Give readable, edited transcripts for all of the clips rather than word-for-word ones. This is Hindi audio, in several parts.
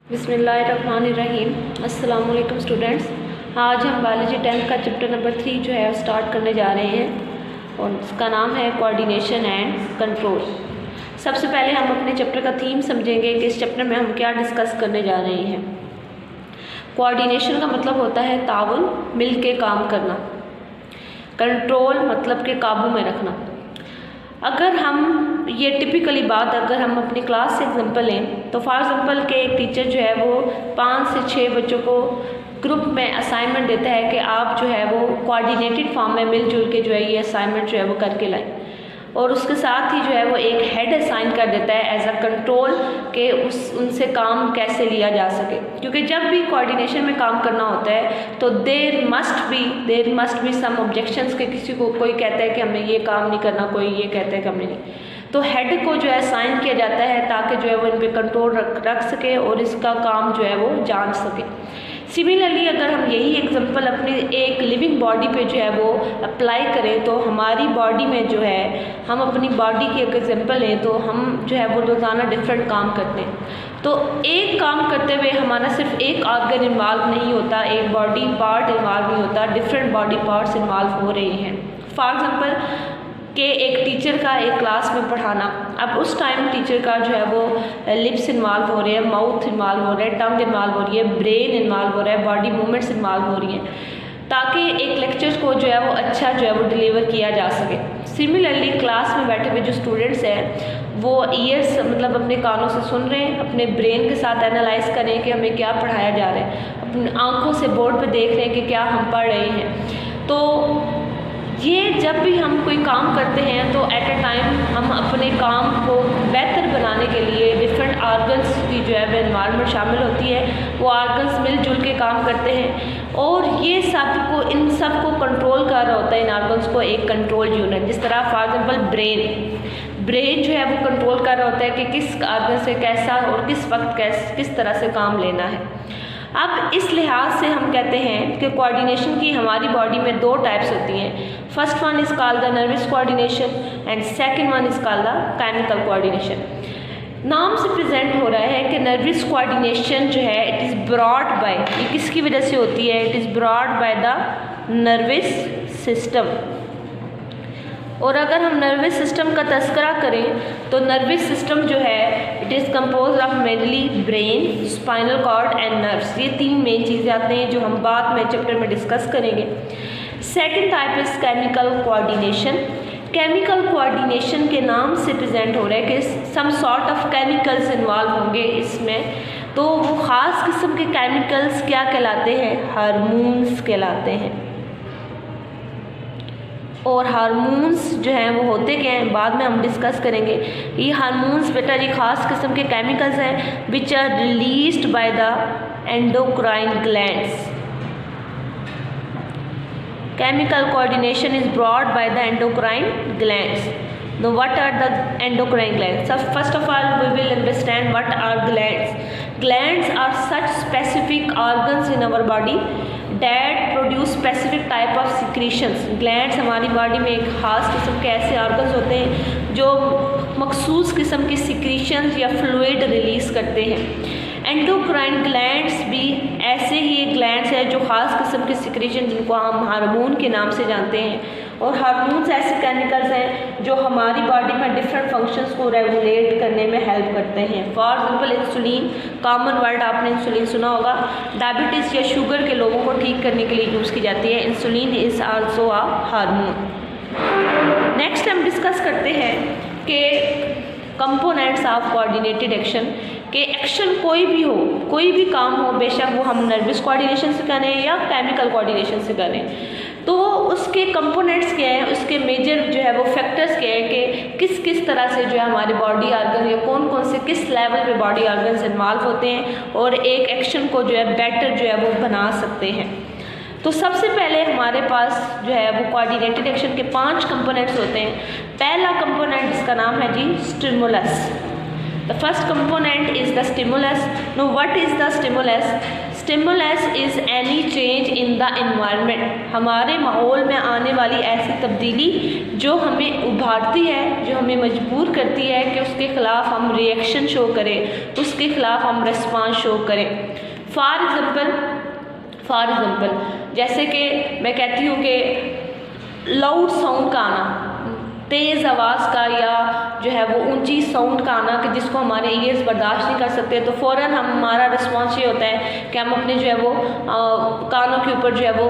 बिस्मिल्लाहिर्रहमानिर्रहीम। अस्सलाम वालेकुम स्टूडेंट्स। आज हम बायोलॉजी 10th का चैप्टर नंबर 3 जो है स्टार्ट करने जा रहे हैं और इसका नाम है कोऑर्डिनेशन एंड कंट्रोल। सबसे पहले हम अपने चैप्टर का थीम समझेंगे कि इस चैप्टर में हम क्या डिस्कस करने जा रहे हैं। कोऑर्डिनेशन का मतलब होता है ताउन, मिल के काम करना। कंट्रोल मतलब के काबू में रखना। अगर हम ये टिपिकली बात अगर हम अपनी क्लास से एग्जांपल लें तो फॉर एग्जांपल के एक टीचर जो है वो 5 से 6 बच्चों को ग्रुप में असाइनमेंट देता है कि आप जो है वो कोऑर्डिनेटेड फॉर्म में मिलजुल के जो है ये असाइनमेंट जो है वो करके लाएं, और उसके साथ ही जो है वो एक हेड असाइन कर देता है एज अ कंट्रोल के उनसे काम कैसे लिया जा सके। क्योंकि जब भी कोऑर्डिनेशन में काम करना होता है तो there must be some objections के किसी को कोई कहता है कि हमें ये काम नहीं करना, कोई ये कहता है कि हमें नहीं, तो हेड को जो है असाइन किया जाता है ताकि जो है वो इन पर कंट्रोल रख सके और इसका काम जो है वो जान सके। सिमिलरली अगर हम यही एग्जांपल अपनी एक लिविंग बॉडी पे जो है वो अप्लाई करें तो हमारी बॉडी में जो है हम अपनी बॉडी की अगर एग्जांपल लें तो हम जो है वो रोज़ाना डिफरेंट काम करते हैं। तो एक काम करते हुए हमारा सिर्फ एक ऑर्गन इन्वॉल्व नहीं होता, एक बॉडी पार्ट इन्वॉल्व नहीं होता, डिफरेंट बॉडी पार्ट्स इन्वॉल्व हो रहे हैं। फॉर एग्जाम्पल कि एक टीचर का एक क्लास में पढ़ाना, अब उस टाइम टीचर का जो है वो लिप्स इन्वॉल्व हो रहे हैं, माउथ इन्वॉल्व हो रहा है, टंग इन्वॉल्व हो रही है, ब्रेन इन्वॉल्व हो रहा है, बॉडी मूवमेंट्स इन्वॉल्व हो रही हैं ताकि एक लेक्चर को जो है वो अच्छा जो है वो डिलीवर किया जा सके। सिमिलरली क्लास में बैठे हुए जो स्टूडेंट्स हैं वो ईयर्स मतलब अपने कानों से सुन रहे हैं, अपने ब्रेन के साथ एनालाइज करें कि हमें क्या पढ़ाया जा रहा है, अपनी आँखों से बोर्ड पर देख रहे हैं कि क्या हम पढ़ रहे हैं। तो ये जब भी हम कोई काम करते हैं तो एट अ टाइम हम अपने काम को बेहतर बनाने के लिए डिफरेंट ऑर्गन्स की जो है वो इन्वायरमेंट शामिल होती है, वो ऑर्गन्स मिलजुल के काम करते हैं और ये सब को इन सब को कंट्रोल कर रहा होता है इन ऑर्गन्स को एक कंट्रोल यूनिट। जिस तरह फॉर एग्जांपल ब्रेन जो है वो कंट्रोल कर रहा होता है कि किस ऑर्गन से कैसा और किस वक्त किस तरह से काम लेना है। अब इस लिहाज से हम कहते हैं कि कोऑर्डिनेशन की हमारी बॉडी में 2 टाइप्स होती हैं। First one is called the nervous coordination and second one is called the chemical coordination. नाम से प्रेजेंट हो रहा है कि नर्वस कोऑर्डिनेशन जो है इट इज़ ब्रॉड बाय, ये किसकी वजह से होती है, it is broad by the nervous system. और अगर हम नर्वस सिस्टम का तस्करा करें तो नर्वस सिस्टम जो है it is compose of mainly brain, spinal cord and nerves. ये 3 मेन चीज़ें आती हैं जो हम बाद में चैप्टर में डिस्कस करेंगे। Second type is chemical coordination. Chemical coordination के नाम से प्रेजेंट हो रहा है कि some sort of chemicals involve होंगे इसमें। तो वो ख़ास किस्म के केमिकल्स क्या कहलाते हैं, हार्मोन्स कहलाते हैं। और हार्मोन्स जो हैं वो होते क्या हैं बाद में हम डिस्कस करेंगे। ये हार्मोन्स बेटा ये ख़ास किस्म के केमिकल्स हैं which are released by the endocrine glands. Chemical coordination is brought by the endocrine glands. Now what are the endocrine glands? So first of all we will understand what are glands. Glands are such specific organs in our body that produce specific type of secretions. Glands हमारी बॉडी में एक ख़ास किस्म के ऐसे ऑर्गन्स होते हैं जो मखसूस किस्म की सिक्रीशंस या फ्लूइड रिलीज़ करते हैं। एंडोक्राइन ग्लैंड्स भी ऐसे ही एक ग्लैंड्स है जो ख़ास किस्म के सिक्रीशन जिनको हम हार्मोन के नाम से जानते हैं। और हार्मोन्स ऐसे केमिकल्स हैं जो हमारी बॉडी में डिफरेंट फंक्शंस को रेगुलेट करने में हेल्प करते हैं। For example insulin, common word आपने इंसुलिन सुना होगा, डायबिटीज़ या शुगर के लोगों को ठीक करने के लिए यूज़ की जाती है। Insulin is also a hormone. Next हम डिस्कस करते हैं कि कंपोनेंट्स ऑफ कोऑर्डिनेटेड एक्शन के एक्शन कोई भी हो, कोई भी काम हो, बेशक वो हम नर्वस कोऑर्डिनेशन से करें या केमिकल कोऑर्डिनेशन से करें, तो उसके कंपोनेंट्स क्या हैं, उसके मेजर जो है वो फैक्टर्स क्या है कि किस किस तरह से जो है हमारे बॉडी ऑर्गन या कौन कौन से किस लेवल पे बॉडी ऑर्गन्स इन्वॉल्व होते हैं और एक एक्शन को जो है बेटर जो है वो बना सकते हैं। तो सबसे पहले हमारे पास जो है वो कोऑर्डिनेटेड एक्शन के 5 कंपोनेंट्स होते हैं। पहला कंपोनेंट इसका नाम है जी stimulus. The first component is the stimulus. Know what is the stimulus? Stimulus is any change in the environment, हमारे माहौल में आने वाली ऐसी तब्दीली जो हमें उभारती है, जो हमें मजबूर करती है कि उसके ख़िलाफ़ हम रिएक्शन शो करें, उसके ख़िलाफ़ हम रिस्पांस शो करें। फॉर एग्ज़ाम्पल जैसे कि मैं कहती हूँ कि लाउड साउंड का आना, तेज़ आवाज़ का, या जो है वो ऊंची साउंड का आना कि जिसको हमारे ईयर्स बर्दाश्त नहीं कर सकते, तो फ़ौरन हमारा रिस्पॉन्स ये होता है कि हम अपने जो है वो कानों के ऊपर जो है वो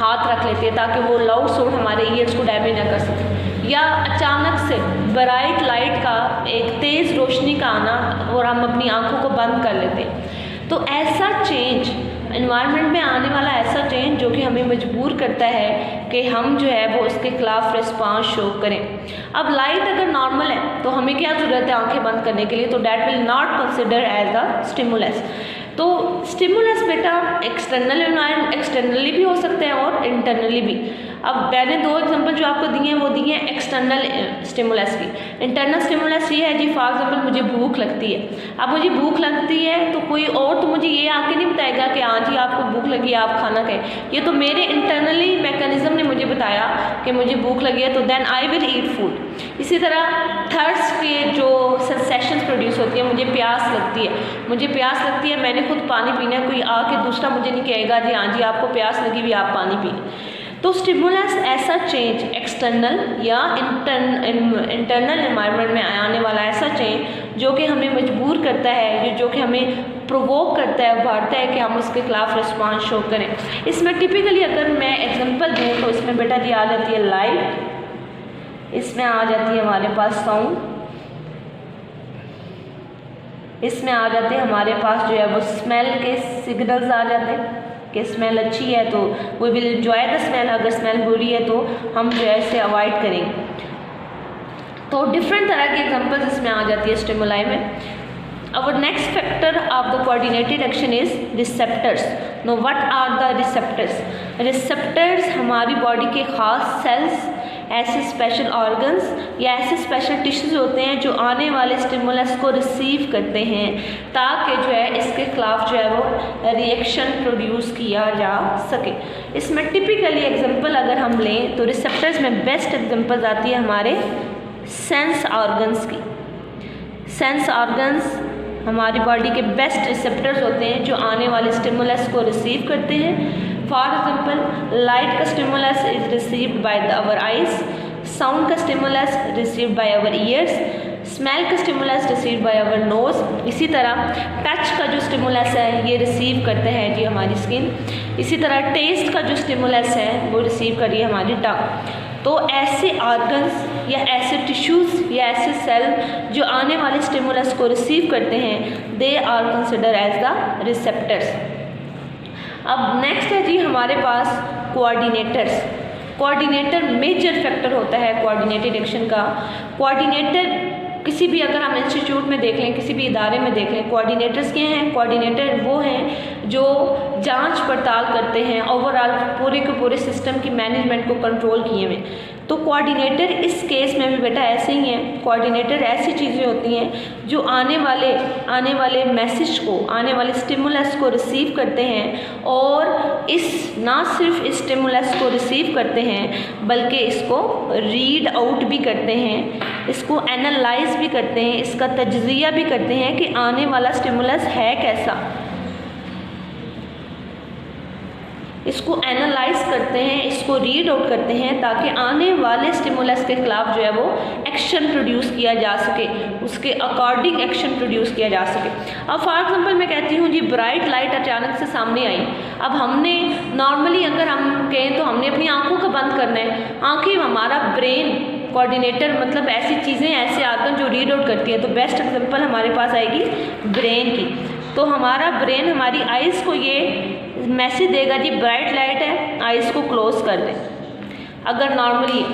हाथ रख लेते हैं ताकि वो लाउड साउंड हमारे ईयर्स को डैमेज ना कर सके। या अचानक से ब्राइट लाइट का, एक तेज़ रोशनी का आना और हम अपनी आँखों को बंद कर लेते हैं। तो ऐसा चेंज एनवायरनमेंट में आने वाला ऐसा चेंज जो कि हमें मजबूर करता है कि हम जो है वो उसके ख़िलाफ़ रिस्पांस शो करें। अब लाइट अगर नॉर्मल है तो हमें क्या ज़रूरत है आंखें बंद करने के लिए, तो that will not consider as a stimulus. तो स्टिमुलस बेटा एक्सटर्नली भी हो सकते हैं और इंटरनली भी। अब मैंने दो एग्जांपल जो आपको दिए हैं वो दिए हैं एक्सटर्नल स्टिमुलस की। इंटरनल स्टिमुलस ये है जी, फॉर एग्जांपल मुझे भूख लगती है। अब मुझे भूख लगती है तो कोई और तो मुझे ये आके नहीं बताएगा कि हाँ जी आपको भूख लगी है आप खाना खाएं, ये तो मेरे इंटरनली मैकेनिज्म ने मुझे बताया कि मुझे भूख लगी है तो then I will eat food. इसी तरह थर्स्ट के जो सेंसेशंस प्रोड्यूस होती है, मुझे प्यास लगती है, मैंने खुद पानी पीना है, कोई आके दूसरा मुझे नहीं कहेगा जी हाँ जी आपको प्यास लगी हुई आप पानी पी। तो स्टिमुलस ऐसा चेंज एक्सटर्नल या इंटरनल एनवायरनमेंट में आने वाला ऐसा चेंज जो कि हमें मजबूर करता है, जो कि हमें प्रोवोक करता है, उभारता है कि हम उसके खिलाफ रिस्पांस शो करें। इसमें टिपिकली अगर मैं एग्जांपल दूँ तो इसमें बेटा जी आ जाती है लाइट, इसमें आ जाती है हमारे पास साउंड, इसमें आ जाते हैं हमारे पास जो है वो स्मेल के सिग्नल्स आ जाते हैं कि स्मेल अच्छी है तो we will enjoy the smell, अगर स्मेल बुरी है तो हम जो है इसे अवॉइड करेंगे। तो डिफरेंट तरह की एग्जांपल्स इसमें आ जाती है स्टिमुलाई में। Our next factor of the coordinated action is receptors. Now what are the receptors? Receptors हमारी बॉडी के ख़ास सेल्स, ऐसे स्पेशल ऑर्गन्स या ऐसे स्पेशल टिश्यूज होते हैं जो आने वाले स्टिमुलस को रिसीव करते हैं ताकि जो है इसके खिलाफ जो है वो रिएक्शन प्रोड्यूस किया जा सके। इसमें टिपिकली एग्जांपल अगर हम लें तो रिसेप्टर्स में बेस्ट एग्जांपल्स आती है हमारे सेंस ऑर्गन्स की। सेंस ऑर्गन्स हमारी बॉडी के बेस्ट रिसेप्टर्स होते हैं जो आने वाले स्टिमुलस को रिसीव करते हैं। फॉर एग्जांपल लाइट का stimulus is received by our eyes, sound का stimulus received by our ears, smell का stimulus received by our nose. इसी तरह टच का जो स्टिमुलस है ये रिसीव करते हैं जी हमारी स्किन। इसी तरह टेस्ट का जो स्टिमुलस है वो रिसीव करिए हमारी टंग। तो ऐसे ऑर्गन्स या ऐसे टिश्यूज़ या ऐसे सेल जो आने वाले स्टिमुलस को रिसीव करते हैं they are consider as the receptors. अब नेक्स्ट है जी हमारे पास कोऑर्डिनेटर्स। कोऑर्डिनेटर मेजर फैक्टर होता है कोऑर्डिनेटेड एक्शन का। कोऑर्डिनेटर किसी भी अगर हम इंस्टीट्यूट में देख लें, किसी भी इदारे में देख लें, कोऑर्डिनेटर्स क्या हैं? कोऑर्डिनेटर वो हैं जो जांच पड़ताल करते हैं ओवरऑल पूरे के पूरे सिस्टम की मैनेजमेंट को कंट्रोल किए हुए। तो कोऑर्डिनेटर इस केस में भी बेटा ऐसे ही हैं। कोऑर्डिनेटर ऐसी चीज़ें होती हैं जो आने वाले मैसेज को, आने वाले स्टिमुलस को रिसीव करते हैं और ना सिर्फ इस स्टिमुलस को रिसीव करते हैं बल्कि इसको रीड आउट भी करते हैं, इसको एनालाइज भी करते हैं, इसका तज्ज़िया भी करते हैं कि आने वाला स्टिमुलस है कैसा। इसको एनालाइज करते हैं, इसको रीड आउट करते हैं ताकि आने वाले स्टिमुलस के खिलाफ जो है वो एक्शन प्रोड्यूस किया जा सके, उसके अकॉर्डिंग एक्शन प्रोड्यूस किया जा सके। अब फॉर एग्जांपल मैं कहती हूँ जी ब्राइट लाइट अचानक से सामने आई। अब हमने नॉर्मली अगर हम कहें तो हमने अपनी आँखों को बंद करना है। आँखें हमारा ब्रेन कोऑर्डिनेटर मतलब ऐसी चीज़ें, ऐसे आर्गन जो रीड आउट करती है। तो बेस्ट एग्जांपल हमारे पास आएगी ब्रेन की। तो हमारा ब्रेन हमारी आइज़ को ये मैसेज देगा जी ब्राइट लाइट है, आइज़ को क्लोज कर दें अगर नॉर्मली।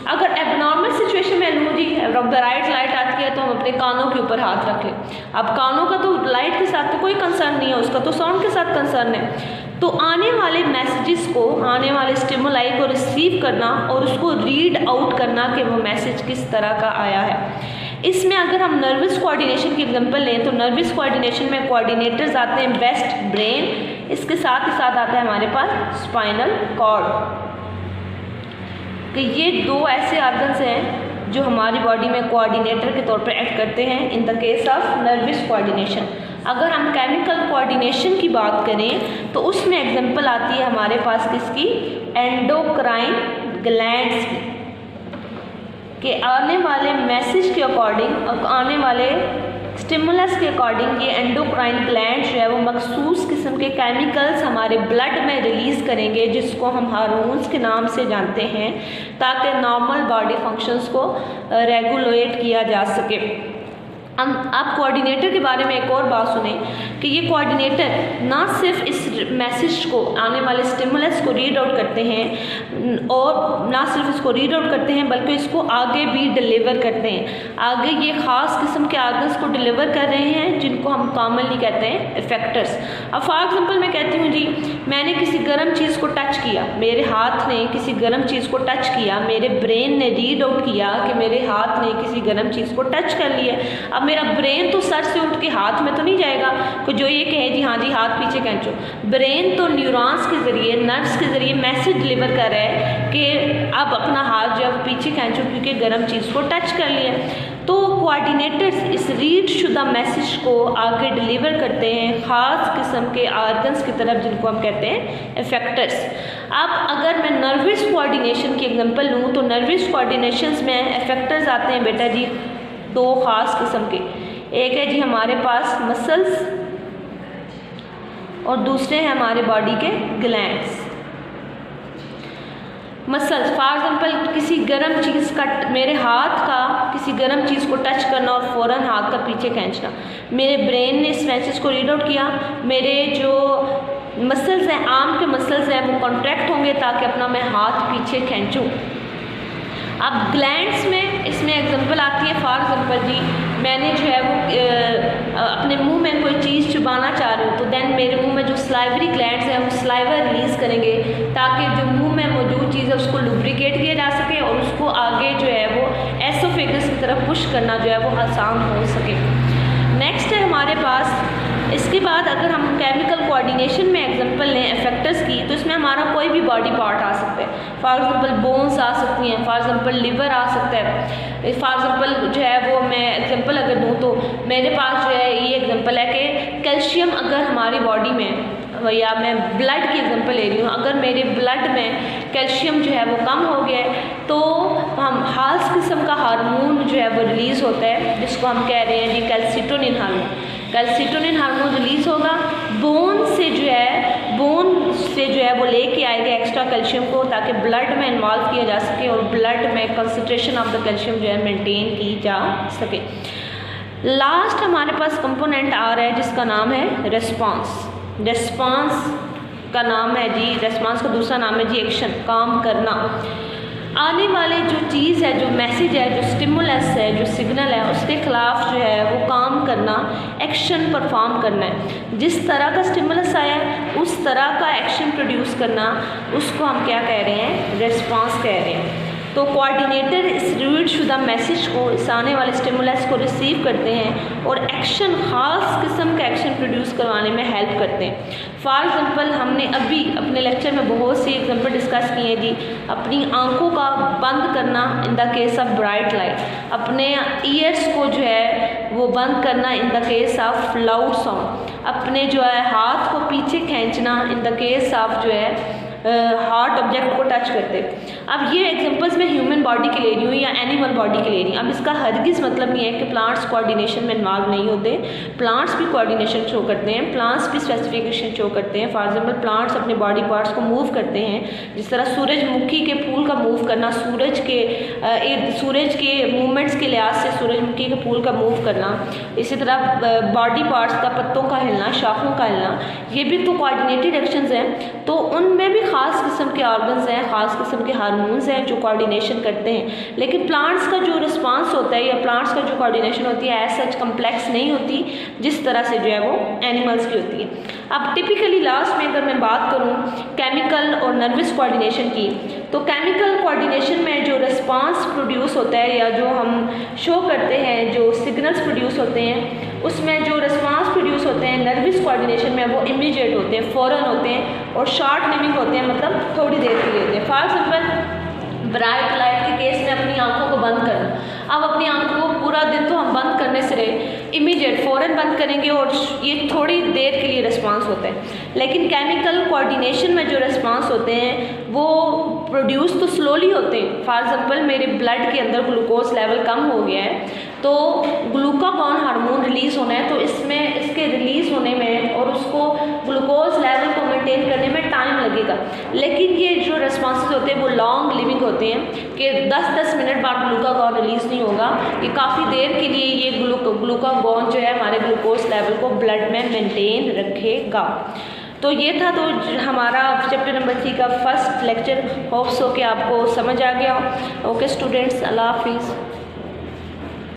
अगर एबनॉर्मल सिचुएशन में लूँ जी ब्राइट लाइट आती है तो हम अपने कानों के ऊपर हाथ रख लें। अब कानों का तो लाइट के साथ तो कोई कंसर्न नहीं है, उसका तो साउंड के साथ कंसर्न है। तो आने वाले मैसेजेस को, आने वाले स्टिमुलाई को रिसीव करना और उसको रीड आउट करना कि वो मैसेज किस तरह का आया है। इसमें अगर हम नर्वस कोऑर्डिनेशन की एग्जांपल लें तो नर्वस कोऑर्डिनेशन में कोऑर्डिनेटर्स आते हैं बेस्ट ब्रेन, इसके साथ ही साथ आता है हमारे पास स्पाइनल कॉर्ड। कि ये दो ऐसे ऑर्गन्स हैं जो हमारी बॉडी में कोऑर्डिनेटर के तौर पर एक्ट करते हैं in the case of nervous coordination. अगर हम केमिकल कोऑर्डिनेशन की बात करें तो उसमें एग्जांपल आती है हमारे पास किसकी, एंडोक्राइन ग्लैंड्स की, के आने वाले मैसेज के अकॉर्डिंग, आने वाले स्टिमुलस के अकॉर्डिंग ये एंडोक्राइन ग्लैंड जो है वो मखसूस किस्म के केमिकल्स हमारे ब्लड में रिलीज़ करेंगे जिसको हम हार्मोन्स के नाम से जानते हैं, ताकि नॉर्मल बॉडी फंक्शंस को रेगुलेट किया जा सके। हम आप कोऑर्डिनेटर के बारे में एक और बात सुने कि ये कोऑर्डिनेटर ना सिर्फ इस मैसेज को, आने वाले स्टिमुलस को रीड आउट करते हैं और ना सिर्फ इसको रीड आउट करते हैं बल्कि इसको आगे भी डिलीवर करते हैं। आगे ये ख़ास किस्म के ऑर्गन्स को डिलीवर कर रहे हैं जिनको हम कॉमनली कहते हैं इफेक्टर्स। अब फॉर एग्जांपल मैं कहती हूँ जी, मैंने किसी गर्म चीज़ को टच किया, मेरे हाथ ने किसी गर्म चीज़ को टच किया, मेरे ब्रेन ने रीड आउट किया कि मेरे हाथ ने किसी गर्म चीज़ को टच कर लिया। अब मेरा ब्रेन तो सर से उठ के हाथ में तो नहीं जाएगा कि जो ये कहे जी हाँ जी हाथ पीछे खींचो। ब्रेन तो न्यूरॉन्स के ज़रिए, नर्व्स के ज़रिए मैसेज डिलीवर कर रहा है कि अब अपना हाथ जो है पीछे खींचो क्योंकि गर्म चीज़ को टच कर लिया। तो कोऑर्डिनेटर्स इस रीड शुदा मैसेज को आगे डिलीवर करते हैं ख़ास किस्म के ऑर्गन्स की तरफ जिनको हम कहते हैं इफेक्टर्स। अब अगर मैं नर्वस कोऑर्डिनेशन की एग्जांपल लूँ तो नर्वस कोऑर्डिनेशंस में इफेक्टर्स आते हैं बेटा जी दो ख़ास किस्म के, एक है जी हमारे पास मसल्स और दूसरे हैं हमारे बॉडी के ग्लैंड्स। मसल्स फॉर एग्जांपल किसी गर्म चीज़ का, मेरे हाथ का किसी गर्म चीज़ को टच करना और फ़ौरन हाथ का पीछे खींचना, मेरे ब्रेन ने इस मैसेज को रीड आउट किया, मेरे जो मसल्स हैं, आर्म के मसल्स हैं वो कॉन्ट्रैक्ट होंगे ताकि अपना मैं हाथ पीछे खींचूँ। अब ग्लैंड्स में इसमें एग्जांपल आती है फॉर एग्जांपल जी मैंने जो है वो अपने मुंह में कोई चीज़ चुबाना चाह रही हूँ तो देन मेरे मुंह में जो स्लाइवरी ग्लैंड्स हैं वो स्लाइवा रिलीज़ करेंगे ताकि जो मुंह में मौजूद चीज़ है उसको लुब्रिकेट किया जा सके और उसको आगे जो है वो एसोफेगस की तरफ पुश करना जो है वो आसान हो सके। नेक्स्ट है हमारे पास, इसके बाद अगर हम केमिकल कोऑर्डिनेशन में एग्जांपल लें इफेक्टर्स की तो इसमें हमारा कोई भी बॉडी पार्ट आ सकता है। फॉर एग्जांपल बोन्स आ सकती हैं, फॉर एग्जांपल लिवर आ सकता है, फॉर एग्जांपल जो है वो मैं एग्जांपल अगर दूँ तो मेरे पास जो है ये एग्जांपल है कि कैल्शियम अगर हमारी बॉडी में, या मैं ब्लड की एग्जांपल ले रही हूँ, अगर मेरे ब्लड में कैल्शियम जो है वो कम हो गया है तो हम खास किस्म का हार्मोन जो है वो रिलीज़ होता है जिसको हम कह रहे हैं जी calcitonin hormone. Calcitonin hormone release होगा, बोन से जो है वो लेके आएगा एक्स्ट्रा कैल्शियम को ताकि ब्लड में इन्वॉल्व किया जा सके और ब्लड में कंसंट्रेशन ऑफ द कैल्शियम जो है मेंटेन की जा सके। लास्ट हमारे पास कंपोनेंट आ रहा है जिसका नाम है रेस्पॉन्स। रेस्पॉन्स का नाम है जी, रेस्पॉन्स का दूसरा नाम है जी एक्शन, काम करना। आने वाले जो चीज़ है, जो मैसेज है, जो स्टिमुलस है, जो सिग्नल है, उसके ख़िलाफ़ जो है वो काम करना, एक्शन परफॉर्म करना है। जिस तरह का स्टिमुलस आया है उस तरह का एक्शन प्रोड्यूस करना, उसको हम क्या कह रहे हैं, रेस्पॉन्स कह रहे हैं। तो कोऑर्डिनेटर इस रीड शुदा मैसेज को, इस आने वाले स्टिमुलस को रिसीव करते हैं और एक्शन, ख़ास किस्म का एक्शन प्रोड्यूस करवाने में हेल्प करते हैं। फॉर एग्ज़ाम्पल हमने अभी अपने लेक्चर में बहुत सी एग्जांपल डिस्कस किए हैं जी, अपनी आंखों का बंद करना in the case of bright light, अपने ईयर्स को जो है वो बंद करना in the case of loud sound, अपने जो है हाथ को पीछे खींचना इन द केस ऑफ जो है हार्ड ऑब्जेक्ट को टच करते। अब ये एग्जांपल्स मैं ह्यूमन बॉडी के ले रही हूँ या एनिमल बॉडी के ले रही हूँ। अब इसका हरगिज़ मतलब नहीं है कि प्लांट्स कोऑर्डिनेशन में इन्वॉल्व नहीं होते, प्लांट्स भी कोऑर्डिनेशन शो करते हैं, प्लांट्स भी स्पेसिफिकेशन शो करते हैं। फॉर एग्जांपल प्लांट्स अपने बॉडी पार्ट्स को मूव करते हैं, जिस तरह सूरजमुखी के फूल का मूव करना, सूरज के मूवमेंट्स के लिहाज से सूरजमुखी के फूल का मूव करना, इसी तरह बॉडी पार्ट्स का, पत्तों का हिलना, शाखों का हिलना, ये भी तो कोऑर्डिनेटेड एक्शंस हैं। तो उनमें भी ख़ास किस्म के ऑर्गन्स हैं, ख़ास किस्म के हार्मोन्स हैं जो कोऑर्डिनेशन करते हैं। लेकिन प्लांट्स का जो रिस्पांस होता है या प्लांट्स का जो कोऑर्डिनेशन होती है एज सच कम्प्लेक्स नहीं होती जिस तरह से जो है वो एनिमल्स की होती है। अब टिपिकली लास्ट में अगर मैं बात करूँ केमिकल और नर्वस कोऑर्डिनेशन की, तो केमिकल कोऑर्डिनेशन में जो रिस्पांस प्रोड्यूस होता है या जो हम शो करते हैं, जो सिग्नल्स प्रोड्यूस होते हैं, उसमें जो रिस्पांस प्रोड्यूस होते हैं नर्वस कोऑर्डिनेशन में, वो इमीडिएट होते हैं, फ़ौरन होते हैं और शॉर्ट लिविंग होते हैं, मतलब थोड़ी देर के लिए होते हैं। फॉर एग्जाम्पल ब्राइट लाइट के केस में अपनी आंखों को बंद करना। अब अपनी आंखों को पूरा दिन तो हम बंद करने से रहे, इमीडिएट फ़ौरन बंद करेंगे और ये थोड़ी देर के लिए रिस्पांस होता है। लेकिन केमिकल कोऑर्डिनेशन में जो रिस्पांस होते हैं वो प्रोड्यूस तो स्लोली होते हैं। फॉर एग्जांपल मेरे ब्लड के अंदर ग्लूकोज लेवल कम हो गया है तो ग्लूकागॉन हार्मोन रिलीज़ होना है, तो इसमें इसके रिलीज़ होने में और उसको ग्लूकोज लेवल को मेंटेन करने में टाइम लगेगा। लेकिन ये जो रिस्पॉन्सेज होते हैं वो लॉन्ग लिविंग होते हैं कि 10-10 मिनट बाद ग्लूकागॉन रिलीज़ नहीं होगा, ये काफ़ी देर के लिए ये ग्लूकागॉन जो है हमारे ग्लूकोज लेवल को ब्लड में मेंटेन रखेगा। तो ये था तो हमारा चैप्टर नंबर 3 का फर्स्ट लेक्चर। होप्स हो कि आपको समझ आ गया। ओके स्टूडेंट्स, अल्लाह हाफिज़।